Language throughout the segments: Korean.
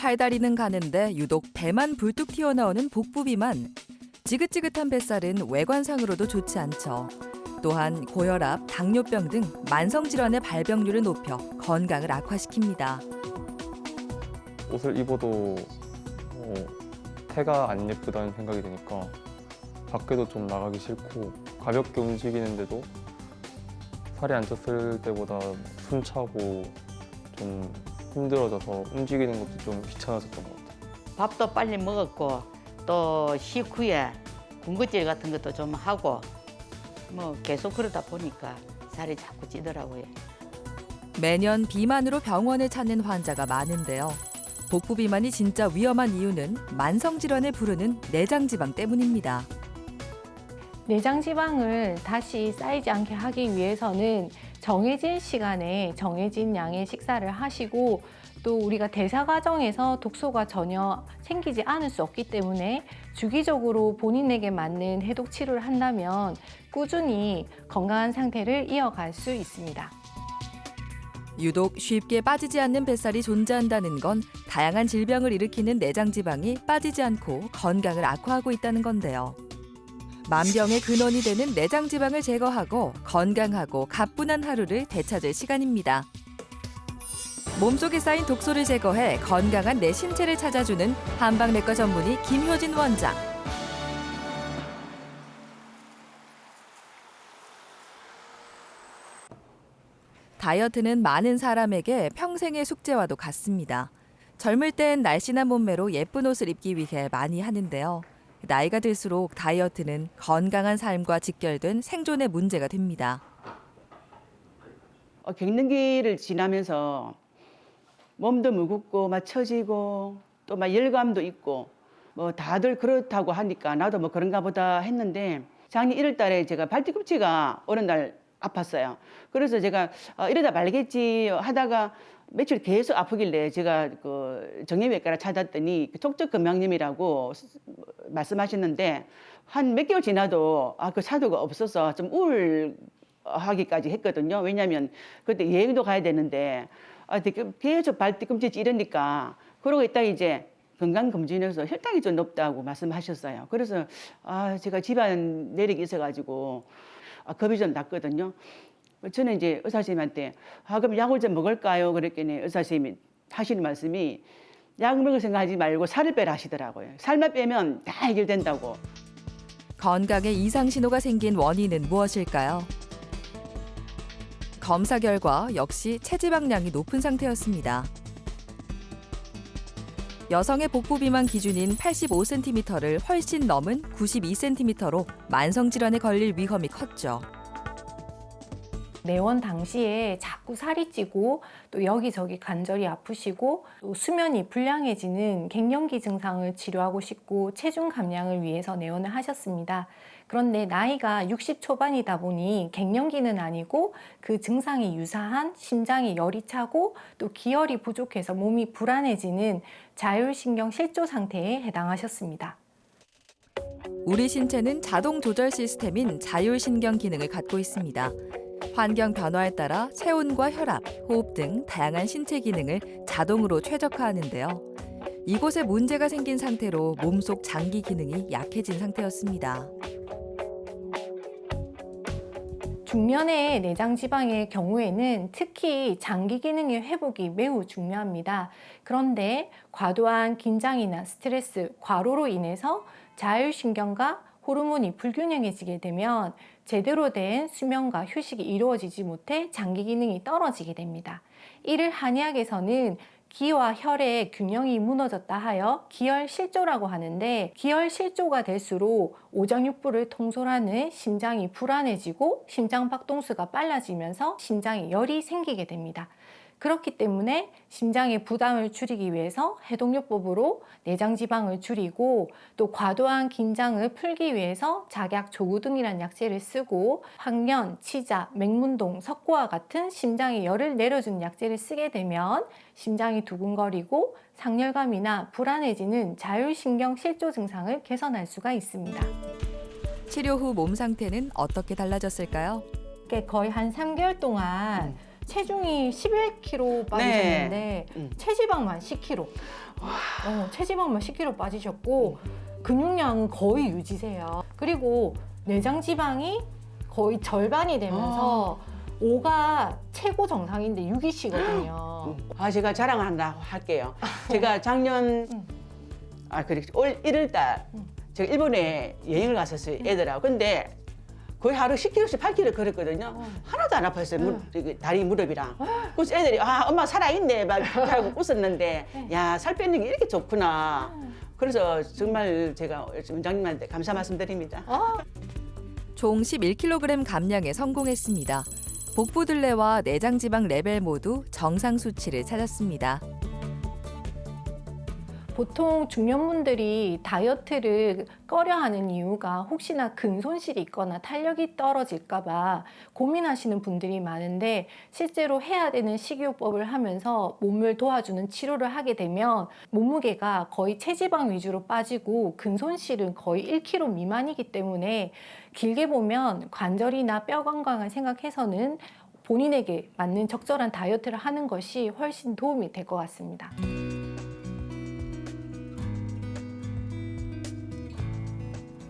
팔다리는 가는데 유독 배만 불뚝 튀어나오는 복부 비만. 지긋지긋한 뱃살은 외관상으로도 좋지 않죠. 또한 고혈압, 당뇨병 등 만성질환의 발병률을 높여 건강을 악화시킵니다. 옷을 입어도 태가 안 예쁘다는 생각이 드니까 밖에도 좀 나가기 싫고 가볍게 움직이는데도 살이 안 쪘을 때보다 숨차고 좀 힘들어져서 움직이는 것도 좀 귀찮아졌던 것 같아요. 밥도 빨리 먹었고 또 식후에 군것질 같은 것도 좀 하고 뭐 계속 그러다 보니까 살이 자꾸 찌더라고요. 매년 비만으로 병원을 찾는 환자가 많은데요. 복부 비만이 진짜 위험한 이유는 만성 질환을 부르는 내장 지방 때문입니다. 내장 지방을 다시 쌓이지 않게 하기 위해서는 정해진 시간에 정해진 양의 식사를 하시고 또 우리가 대사 과정에서 독소가 전혀 생기지 않을 수 없기 때문에 주기적으로 본인에게 맞는 해독 치료를 한다면 꾸준히 건강한 상태를 이어갈 수 있습니다. 유독 쉽게 빠지지 않는 뱃살이 존재한다는 건 다양한 질병을 일으키는 내장 지방이 빠지지 않고 건강을 악화하고 있다는 건데요. 만병의 근원이 되는 내장 지방을 제거하고 건강하고 가뿐한 하루를 되찾을 시간입니다. 몸속에 쌓인 독소를 제거해 건강한 내 신체를 찾아주는 한방내과 전문의 김효진 원장. 다이어트는 많은 사람에게 평생의 숙제와도 같습니다. 젊을 땐 날씬한 몸매로 예쁜 옷을 입기 위해 많이 하는데요. 나이가 들수록 다이어트는 건강한 삶과 직결된 생존의 문제가 됩니다. 갱년기를 지나면서 몸도 무겁고 막 처지고 또 막 열감도 있고 뭐 다들 그렇다고 하니까 나도 뭐 그런가 보다 했는데 작년 1월 달에 제가 발뒤꿈치가 어느 날 아팠어요. 그래서 제가 이러다 말겠지 하다가 며칠 계속 아프길래 제가 그 정형외과를 찾았더니 촉적근막염이라고 말씀하셨는데 한 몇 개월 지나도 그 사도가 없어서 좀 우울하기까지 했거든요. 왜냐하면 그때 여행도 가야 되는데 계속 발뒤꿈치 찌르니까 그러고 있다 이제 건강검진에서 혈당이 좀 높다고 말씀하셨어요. 그래서 제가 집안 내력이 있어가지고 겁이 좀 났거든요. 저는 이제 의사 선생님한테 그럼 약을 좀 먹을까요? 그랬더니 의사 선생님이 하시는 말씀이 약 먹을 생각하지 말고 살을 빼라 하시더라고요. 살만 빼면 다 해결된다고. 건강에 이상 신호가 생긴 원인은 무엇일까요? 검사 결과 역시 체지방량이 높은 상태였습니다. 여성의 복부 비만 기준인 85cm를 훨씬 넘은 92cm로 만성 질환에 걸릴 위험이 컸죠. 내원 당시에 자꾸 살이 찌고 또 여기저기 관절이 아프시고 또 수면이 불량해지는 갱년기 증상을 치료하고 싶고 체중 감량을 위해서 내원을 하셨습니다. 그런데 나이가 60 초반이다 보니 갱년기는 아니고 그 증상이 유사한 심장에 열이 차고 또 기혈이 부족해서 몸이 불안해지는 자율신경 실조 상태에 해당하셨습니다. 우리 신체는 자동 조절 시스템인 자율신경 기능을 갖고 있습니다. 환경 변화에 따라 체온과 혈압, 호흡 등 다양한 신체 기능을 자동으로 최적화하는데요. 이곳에 문제가 생긴 상태로 몸속 장기 기능이 약해진 상태였습니다. 중년의 내장 지방의 경우에는 특히 장기 기능의 회복이 매우 중요합니다. 그런데 과도한 긴장이나 스트레스, 과로로 인해서 자율신경과 호르몬이 불균형해지게 되면 제대로 된 수면과 휴식이 이루어지지 못해 장기 기능이 떨어지게 됩니다. 이를 한의학에서는 기와 혈의 균형이 무너졌다 하여 기혈실조라고 하는데 기혈실조가 될수록 오장육부를 통솔하는 심장이 불안해지고 심장박동수가 빨라지면서 심장에 열이 생기게 됩니다. 그렇기 때문에 심장의 부담을 줄이기 위해서 해독요법으로 내장 지방을 줄이고 또 과도한 긴장을 풀기 위해서 작약 조구등이라는 약재를 쓰고 황련, 치자, 맹문동, 석고와 같은 심장에 열을 내려주는 약재를 쓰게 되면 심장이 두근거리고 상열감이나 불안해지는 자율신경 실조 증상을 개선할 수가 있습니다. 치료 후 몸 상태는 어떻게 달라졌을까요? 거의 한 3개월 동안 체중이 11kg 빠지셨는데 체지방만 10kg. 체지방만 10kg 빠지셨고 근육량은 거의 유지세요. 그리고 내장 지방이 거의 절반이 되면서 5가 최고 정상인데 6이시거든요. 제가 자랑 하나 할게요. 제가 작년 올 1월달 제가 일본에 여행을 갔었어요, 애들하고. 근데 거의 하루 10km씩 8km 걸었거든요. 하나도 안 아팠어요. 다리 무릎이랑. 그래서 애들이 엄마 살아있네 막 하고 웃었는데 야, 살 빼는 게 이렇게 좋구나. 그래서 정말 제가 원장님한테 감사 말씀드립니다. 총 11kg 감량에 성공했습니다. 복부둘레와 내장지방 레벨 모두 정상 수치를 찾았습니다. 보통 중년분들이 다이어트를 꺼려하는 이유가 혹시나 근손실이 있거나 탄력이 떨어질까 봐 고민하시는 분들이 많은데, 실제로 해야 되는 식이요법을 하면서 몸을 도와주는 치료를 하게 되면 몸무게가 거의 체지방 위주로 빠지고 근손실은 거의 1kg 미만이기 때문에 길게 보면 관절이나 뼈 건강을 생각해서는 본인에게 맞는 적절한 다이어트를 하는 것이 훨씬 도움이 될 것 같습니다.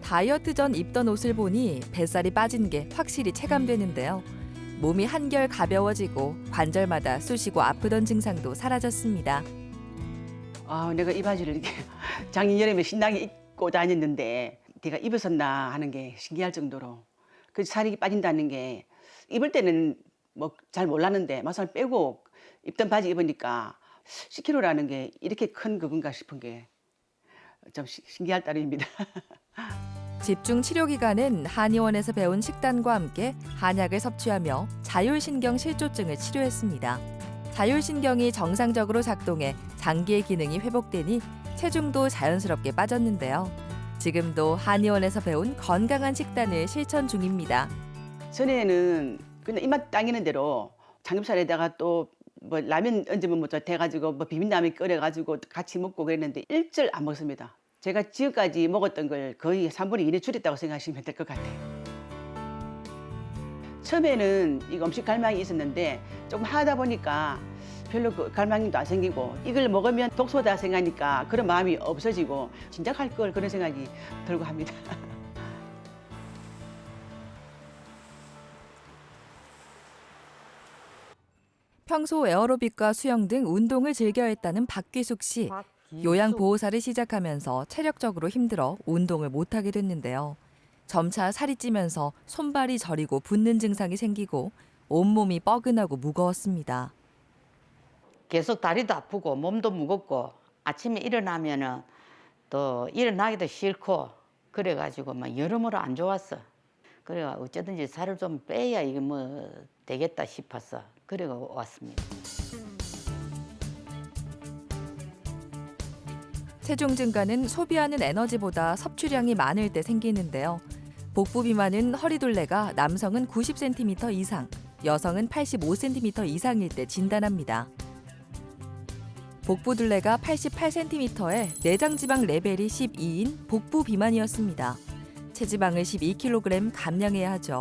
다이어트 전 입던 옷을 보니 뱃살이 빠진 게 확실히 체감되는데요. 몸이 한결 가벼워지고 관절마다 쑤시고 아프던 증상도 사라졌습니다. 내가 이 바지를 이렇게 작년 여름에 신나게 입고 다녔는데 내가 입었었나 하는 게 신기할 정도로 그 살이 빠진다는 게 입을 때는 뭐 잘 몰랐는데 막상 빼고 입던 바지 입으니까 10kg라는 게 이렇게 큰 그건가 싶은 게 좀 신기할 따름입니다. 집중 치료 기간은 한의원에서 배운 식단과 함께 한약을 섭취하며 자율신경 실조증을 치료했습니다. 자율신경이 정상적으로 작동해 장기의 기능이 회복되니 체중도 자연스럽게 빠졌는데요. 지금도 한의원에서 배운 건강한 식단을 실천 중입니다. 전에는 그냥 입맛 당기는 대로 삼겹살에다가 또 뭐 라면 얹으면 뭐 돼가지고 뭐 비빔라면 끓여가지고 같이 먹고 그랬는데 일절 안 먹습니다. 제가 지금까지 먹었던 걸 거의 3분의 1에 줄였다고 생각하시면 될 것 같아요. 처음에는 이거 음식 갈망이 있었는데 조금 하다 보니까 별로 그 갈망도 안 생기고 이걸 먹으면 독소다 생각하니까 그런 마음이 없어지고 진작 할 걸 그런 생각이 들고 합니다. 평소 에어로빅과 수영 등 운동을 즐겨 했다는 박귀숙 씨. 요양보호사를 시작하면서 체력적으로 힘들어 운동을 못하게 됐는데요. 점차 살이 찌면서 손발이 저리고 붓는 증상이 생기고 온몸이 뻐근하고 무거웠습니다. 계속 다리도 아프고 몸도 무겁고 아침에 일어나면은 또 일어나기도 싫고 그래가지고 막 여러모로 안 좋았어. 그래 어쩌든지 살을 좀 빼야 이게 뭐 되겠다 싶었어. 그래 왔습니다. 체중 증가는 소비하는 에너지보다 섭취량이 많을 때 생기는데요. 복부 비만은 허리둘레가 남성은 90cm 이상, 여성은 85cm 이상일 때 진단합니다. 복부둘레가 88cm에 내장지방 레벨이 12인 복부 비만이었습니다. 체지방을 12kg 감량해야 하죠.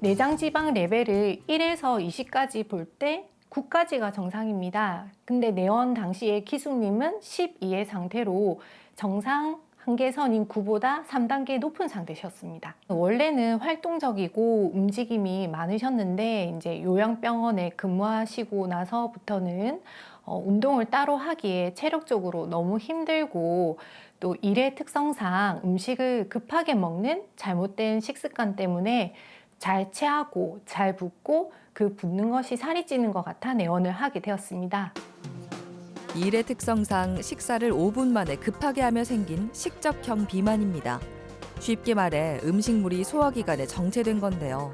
내장지방 레벨을 1에서 20까지 볼 때 9까지가 정상입니다. 근데 내원 당시에 기숙님은 12의 상태로 정상 한계선인 9보다 3단계 높은 상태셨습니다. 원래는 활동적이고 움직임이 많으셨는데 이제 요양병원에 근무하시고 나서부터는 운동을 따로 하기에 체력적으로 너무 힘들고 또 일의 특성상 음식을 급하게 먹는 잘못된 식습관 때문에 잘 체하고 잘 붓고 그 붓는 것이 살이 찌는 것 같아 내원을 하게 되었습니다. 일의 특성상 식사를 5분 만에 급하게 하며 생긴 식적형 비만입니다. 쉽게 말해 음식물이 소화기관에 정체된 건데요.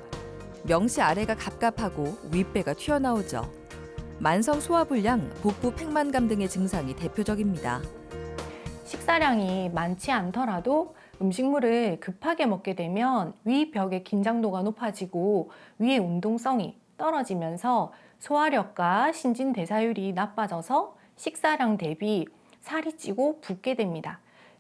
명시 아래가 갑갑하고 윗배가 튀어나오죠. 만성 소화불량, 복부 팽만감 등의 증상이 대표적입니다. 식사량이 많지 않더라도 음식물을 급하게 먹게 되면 위벽의 긴장도가 높아지고 위의 운동성이 떨어지면서 소화력과 신진대사율이 나빠져서 식사량 대비 살이 찌고 붓게 됩니다.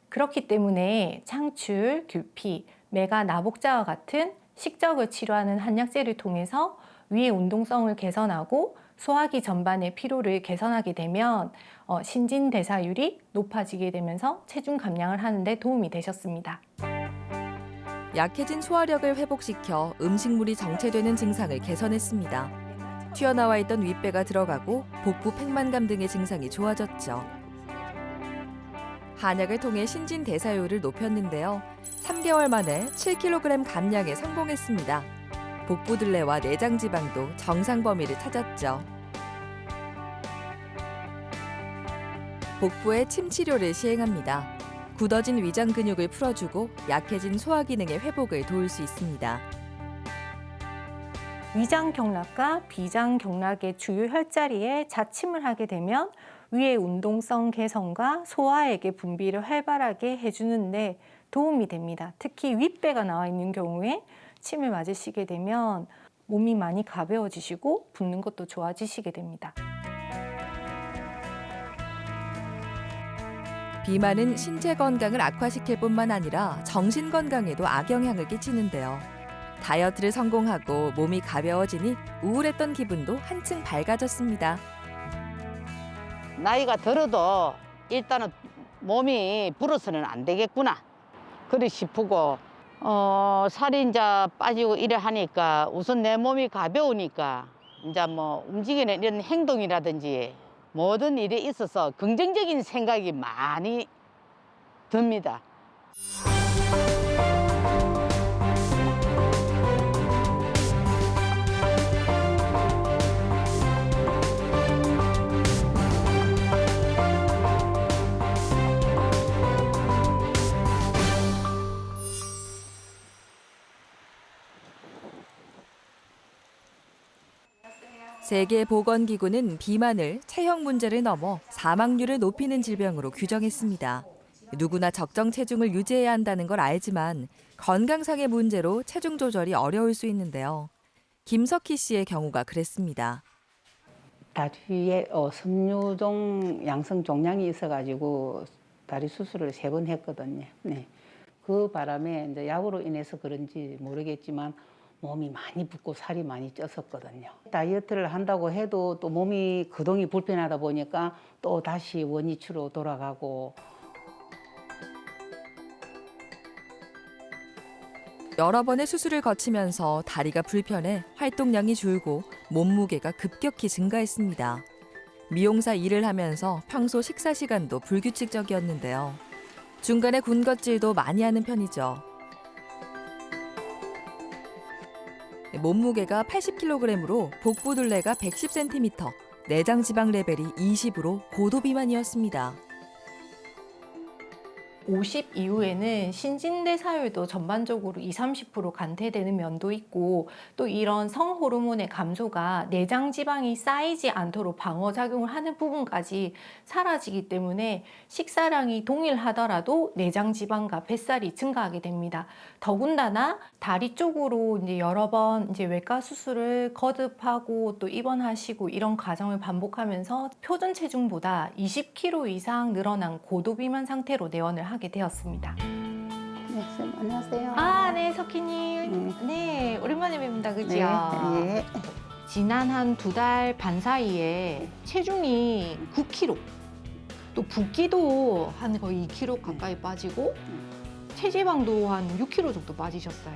그렇기 때문에 창출, 규피, 메가 나복자와 같은 식적을 치료하는 한약재를 통해서 위의 운동성을 개선하고 소화기 전반의 피로를 개선하게 되면 신진대사율이 높아지게 되면서 체중 감량을 하는 데 도움이 되셨습니다. 약해진 소화력을 회복시켜 음식물이 정체되는 증상을 개선했습니다. 튀어나와 있던 윗배가 들어가고 복부 팽만감 등의 증상이 좋아졌죠. 한약을 통해 신진대사율을 높였는데요. 3개월 만에 7kg 감량에 성공했습니다. 복부둘레와 내장 지방도 정상 범위를 찾았죠. 복부에 침 치료를 시행합니다. 굳어진 위장 근육을 풀어주고 약해진 소화 기능의 회복을 도울 수 있습니다. 위장 경락과 비장 경락의 주요 혈자리에 자침을 하게 되면 위의 운동성 개선과 소화액의 분비를 활발하게 해주는데 도움이 됩니다. 특히 윗배가 나와 있는 경우에 침을 맞으시게 되면 몸이 많이 가벼워지시고 붓는 것도 좋아지시게 됩니다. 비만은 신체 건강을 악화시킬 뿐만 아니라 정신 건강에도 악영향을 끼치는데요. 다이어트를 성공하고 몸이 가벼워지니 우울했던 기분도 한층 밝아졌습니다. 나이가 들어도 일단은 몸이 불어서는 안 되겠구나. 그리 싶고 살이 이제 빠지고 이래 하니까 우선 내 몸이 가벼우니까 이제 뭐 움직이는 이런 행동이라든지 모든 일에 있어서 긍정적인 생각이 많이 듭니다. 세계보건기구는 비만을 체형 문제를 넘어 사망률을 높이는 질병으로 규정했습니다. 누구나 적정 체중을 유지해야 한다는 걸 알지만 건강상의 문제로 체중 조절이 어려울 수 있는데요. 김석희 씨의 경우가 그랬습니다. 다리에 섬유종 양성 종양이 있어가지고 다리 수술을 3번 했거든요. 네. 그 바람에 이제 약으로 인해서 그런지 모르겠지만 몸이 많이 붓고 살이 많이 쪘었거든요. 다이어트를 한다고 해도 또 몸이 거동이 불편하다 보니까 또 다시 원위치로 돌아가고. 여러 번의 수술을 거치면서 다리가 불편해 활동량이 줄고 몸무게가 급격히 증가했습니다. 미용사 일을 하면서 평소 식사 시간도 불규칙적이었는데요. 중간에 군것질도 많이 하는 편이죠. 몸무게가 80kg으로 복부둘레가 110cm, 내장 지방 레벨이 20으로 고도 비만이었습니다. 50 이후에는 신진대사율도 전반적으로 20-30% 감퇴되는 면도 있고 또 이런 성호르몬의 감소가 내장 지방이 쌓이지 않도록 방어작용을 하는 부분까지 사라지기 때문에 식사량이 동일하더라도 내장 지방과 뱃살이 증가하게 됩니다. 더군다나 다리 쪽으로 이제 여러 번 이제 외과 수술을 거듭하고 또 입원하시고 이런 과정을 반복하면서 표준 체중보다 20kg 이상 늘어난 고도 비만 상태로 내원을 하게 되었습니다. 네, 선생님 안녕하세요. 아, 네, 석희님. 네, 오랜만에 뵙니다. 그죠? 네. 지난 한 2달 반 사이에 체중이 9kg, 또 붓기도 한 거의 2kg 가까이 빠지고 체지방도 한 6kg 정도 빠지셨어요.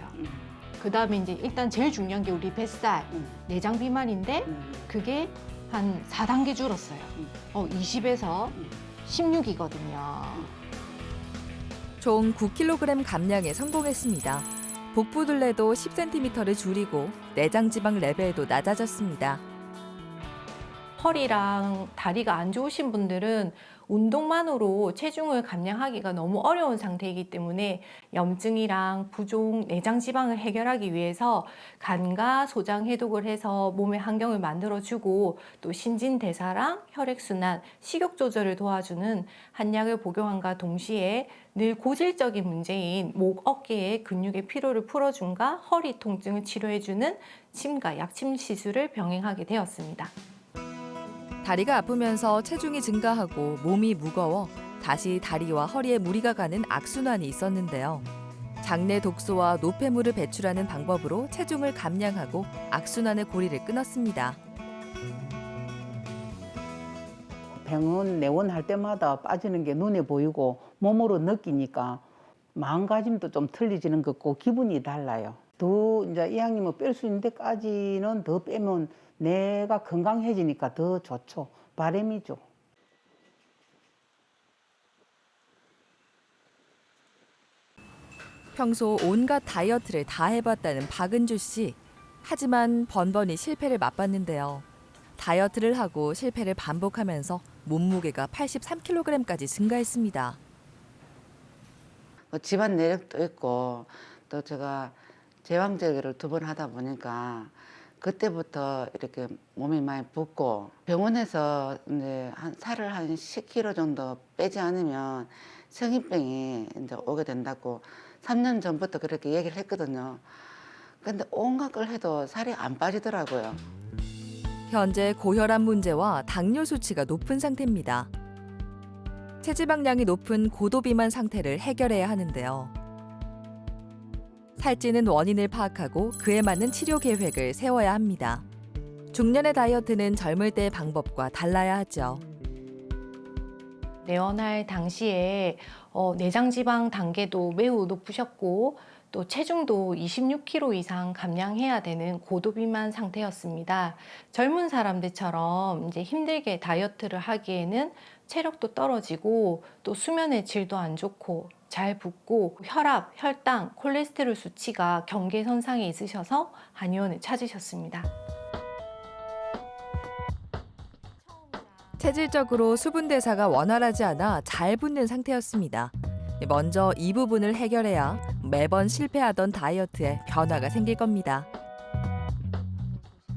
그 다음에 이제 일단 제일 중요한 게 우리 뱃살, 내장 비만인데 그게 한 4단계 줄었어요. 20에서 16이거든요. 총 9kg 감량에 성공했습니다. 복부둘레도 10cm를 줄이고 내장 지방 레벨도 낮아졌습니다. 허리랑 다리가 안 좋으신 분들은 운동만으로 체중을 감량하기가 너무 어려운 상태이기 때문에 염증이랑 부종, 내장 지방을 해결하기 위해서 간과 소장 해독을 해서 몸의 환경을 만들어주고 또 신진대사랑 혈액순환, 식욕 조절을 도와주는 한약을 복용함과 동시에 늘 고질적인 문제인 목, 어깨의 근육의 피로를 풀어준과 허리 통증을 치료해주는 침과 약침 시술을 병행하게 되었습니다. 다리가 아프면서 체중이 증가하고 몸이 무거워 다시 다리와 허리에 무리가 가는 악순환이 있었는데요. 장내 독소와 노폐물을 배출하는 방법으로 체중을 감량하고 악순환의 고리를 끊었습니다. 병원 내원할 때마다 빠지는 게 눈에 보이고 몸으로 느끼니까 마음가짐도 좀 틀려지는 것 같고 기분이 달라요. 더 이제 이왕이면 뺄 수 있는 데까지는 더 빼면 내가 건강해지니까 더 좋죠. 바람이죠. 평소 온갖 다이어트를 다 해봤다는 박은주 씨. 하지만 번번이 실패를 맛봤는데요. 다이어트를 하고 실패를 반복하면서 몸무게가 83kg까지 증가했습니다. 집안 내력도 있고 또 제가 제왕절개를 2번 하다 보니까 그때부터 이렇게 몸이 많이 붓고 병원에서 이제 살을 한 10kg 정도 빼지 않으면 성인병이 이제 오게 된다고 3년 전부터 그렇게 얘기를 했거든요. 근데 온갖 걸 해도 살이 안 빠지더라고요. 현재 고혈압 문제와 당뇨 수치가 높은 상태입니다. 체지방량이 높은 고도비만 상태를 해결해야 하는데요. 살찌는 원인을 파악하고 그에 맞는 치료 계획을 세워야 합니다. 중년의 다이어트는 젊을 때의 방법과 달라야 하죠. 내원할 당시에 내장 지방 단계도 매우 높으셨고 또 체중도 26kg 이상 감량해야 되는 고도비만 상태였습니다. 젊은 사람들처럼 이제 힘들게 다이어트를 하기에는 체력도 떨어지고 또 수면의 질도 안 좋고 잘 붓고 혈압, 혈당, 콜레스테롤 수치가 경계선상에 있으셔서 한의원을 찾으셨습니다. 체질적으로 수분 대사가 원활하지 않아 잘 붓는 상태였습니다. 먼저 이 부분을 해결해야 매번 실패하던 다이어트에 변화가 생길 겁니다.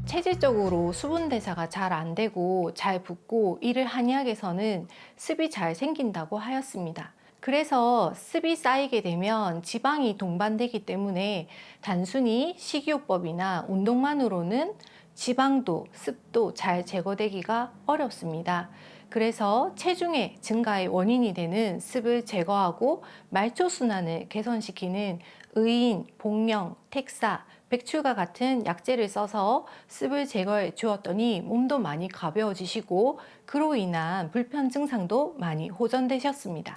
체질적으로 수분 대사가 잘 안 되고 잘 붓고 이를 한의학에서는 습이 잘 생긴다고 하였습니다. 그래서 습이 쌓이게 되면 지방이 동반되기 때문에 단순히 식이요법이나 운동만으로는 지방도 습도 잘 제거되기가 어렵습니다. 그래서 체중의 증가의 원인이 되는 습을 제거하고 말초순환을 개선시키는 의인, 복령, 택사, 백출과 같은 약재를 써서 습을 제거해 주었더니 몸도 많이 가벼워지시고 그로 인한 불편 증상도 많이 호전되셨습니다.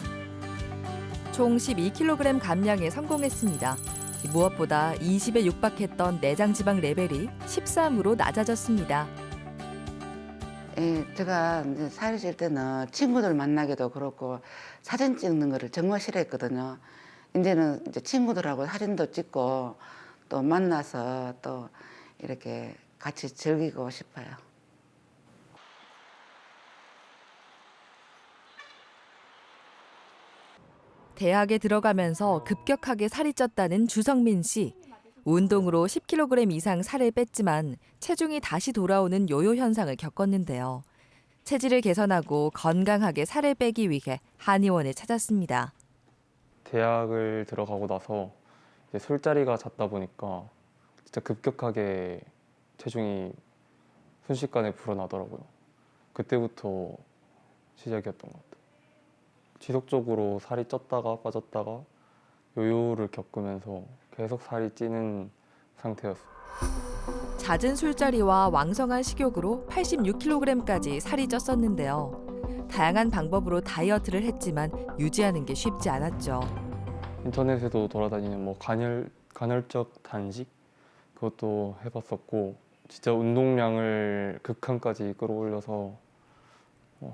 총 12kg 감량에 성공했습니다. 무엇보다 20에 육박했던 내장 지방 레벨이 13으로 낮아졌습니다. 예, 제가 이제 살이 찔 때는 친구들 만나기도 그렇고 사진 찍는 거를 정말 싫어했거든요. 이제는 이제 친구들하고 사진도 찍고 또 만나서 또 이렇게 같이 즐기고 싶어요. 대학에 들어가면서 급격하게 살이 쪘다는 주성민 씨. 운동으로 10kg 이상 살을 뺐지만 체중이 다시 돌아오는 요요 현상을 겪었는데요. 체질을 개선하고 건강하게 살을 빼기 위해 한의원을 찾았습니다. 대학을 들어가고 나서 이제 술자리가 잦다 보니까 진짜 급격하게 체중이 순식간에 불어나더라고요. 그때부터 시작이었던 것 같아요. 지속적으로 살이 쪘다가 빠졌다가 요요를 겪으면서 계속 살이 찌는 상태였어요. 잦은 술자리와 왕성한 식욕으로 86kg까지 살이 쪘었는데요. 다양한 방법으로 다이어트를 했지만 유지하는 게 쉽지 않았죠. 인터넷에도 돌아다니는 뭐 간헐적 단식 그것도 해봤었고 진짜 운동량을 극한까지 끌어올려서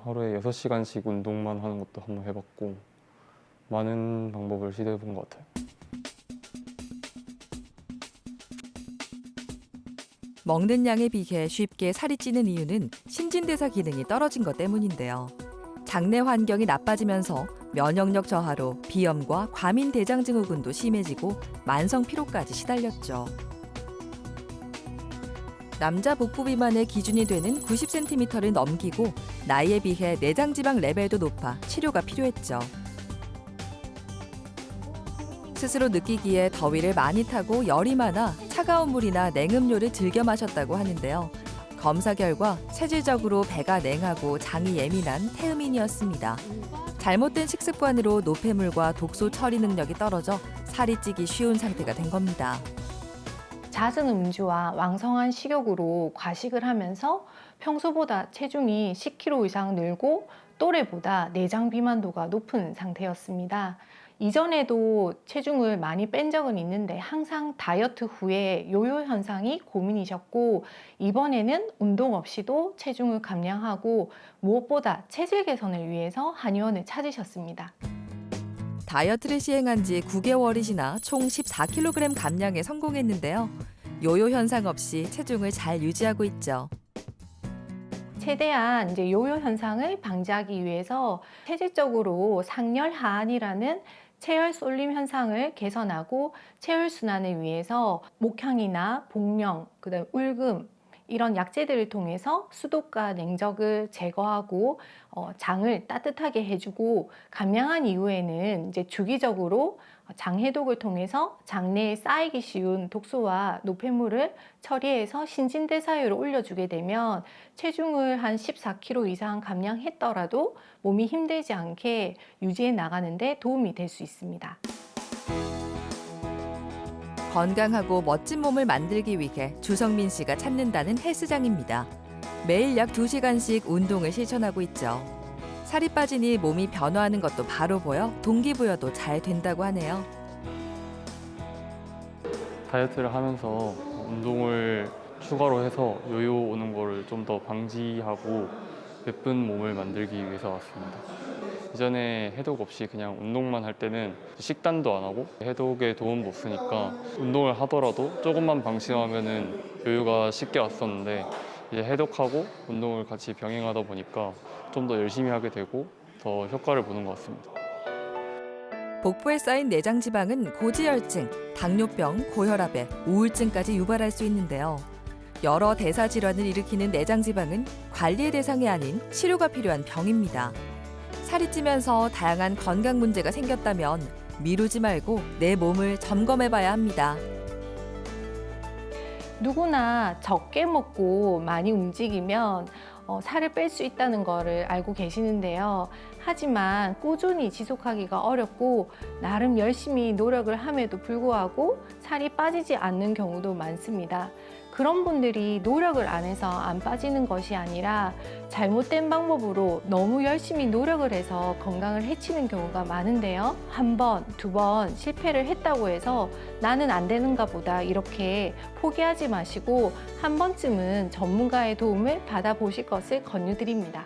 하루에 6시간씩 운동만 하는 것도 한번 해봤고 많은 방법을 시도해본 것 같아요. 먹는 양에 비해 쉽게 살이 찌는 이유는 신진대사 기능이 떨어진 것 때문인데요. 장내 환경이 나빠지면서 면역력 저하로 비염과 과민대장증후군도 심해지고 만성 피로까지 시달렸죠. 남자 복부 비만의 기준이 되는 90cm를 넘기고 나이에 비해 내장 지방 레벨도 높아 치료가 필요했죠. 스스로 느끼기에 더위를 많이 타고 열이 많아 차가운 물이나 냉음료를 즐겨 마셨다고 하는데요. 검사 결과 체질적으로 배가 냉하고 장이 예민한 태음인이었습니다. 잘못된 식습관으로 노폐물과 독소 처리 능력이 떨어져 살이 찌기 쉬운 상태가 된 겁니다. 잦은 음주와 왕성한 식욕으로 과식을 하면서 평소보다 체중이 10kg 이상 늘고 또래보다 내장 비만도가 높은 상태였습니다. 이전에도 체중을 많이 뺀 적은 있는데 항상 다이어트 후에 요요 현상이 고민이셨고, 이번에는 운동 없이도 체중을 감량하고 무엇보다 체질 개선을 위해서 한의원을 찾으셨습니다. 다이어트를 시행한 지 9개월이 지나 총 14kg 감량에 성공했는데요. 요요 현상 없이 체중을 잘 유지하고 있죠. 최대한 요요 현상을 방지하기 위해서 체질적으로 상열 하한이라는 체열 쏠림 현상을 개선하고 체열 순환을 위해서 목향이나 복령, 그다음 울금 이런 약재들을 통해서 수독과 냉적을 제거하고 장을 따뜻하게 해주고, 감량한 이후에는 이제 주기적으로 장 해독을 통해서 장내에 쌓이기 쉬운 독소와 노폐물을 처리해서 신진대사율을 올려주게 되면 체중을 한 14kg 이상 감량했더라도 몸이 힘들지 않게 유지해 나가는 데 도움이 될 수 있습니다. 건강하고 멋진 몸을 만들기 위해 주성민 씨가 찾는다는 헬스장입니다. 매일 약 2시간씩 운동을 실천하고 있죠. 살이 빠지니 몸이 변화하는 것도 바로 보여 동기부여도 잘 된다고 하네요. 다이어트를 하면서 운동을 추가로 해서 요요 오는 거를 좀 더 방지하고 예쁜 몸을 만들기 위해서 왔습니다. 이전에 해독 없이 그냥 운동만 할 때는 식단도 안 하고 해독에 도움도 없으니까 운동을 하더라도 조금만 방심하면은 요요가 쉽게 왔었는데, 이제 해독하고 운동을 같이 병행하다 보니까 좀 더 열심히 하게 되고 더 효과를 보는 것 같습니다. 복부에 쌓인 내장 지방은 고지혈증, 당뇨병, 고혈압에 우울증까지 유발할 수 있는데요. 여러 대사 질환을 일으키는 내장 지방은 관리의 대상이 아닌 치료가 필요한 병입니다. 살이 찌면서 다양한 건강 문제가 생겼다면 미루지 말고 내 몸을 점검해봐야 합니다. 누구나 적게 먹고 많이 움직이면 살을 뺄 수 있다는 거를 알고 계시는데요. 하지만 꾸준히 지속하기가 어렵고 나름 열심히 노력을 함에도 불구하고 살이 빠지지 않는 경우도 많습니다. 그런 분들이 노력을 안 해서 안 빠지는 것이 아니라 잘못된 방법으로 너무 열심히 노력을 해서 건강을 해치는 경우가 많은데요. 한 번, 두 번 실패를 했다고 해서 나는 안 되는가 보다 이렇게 포기하지 마시고 한 번쯤은 전문가의 도움을 받아보실 것을 권유드립니다.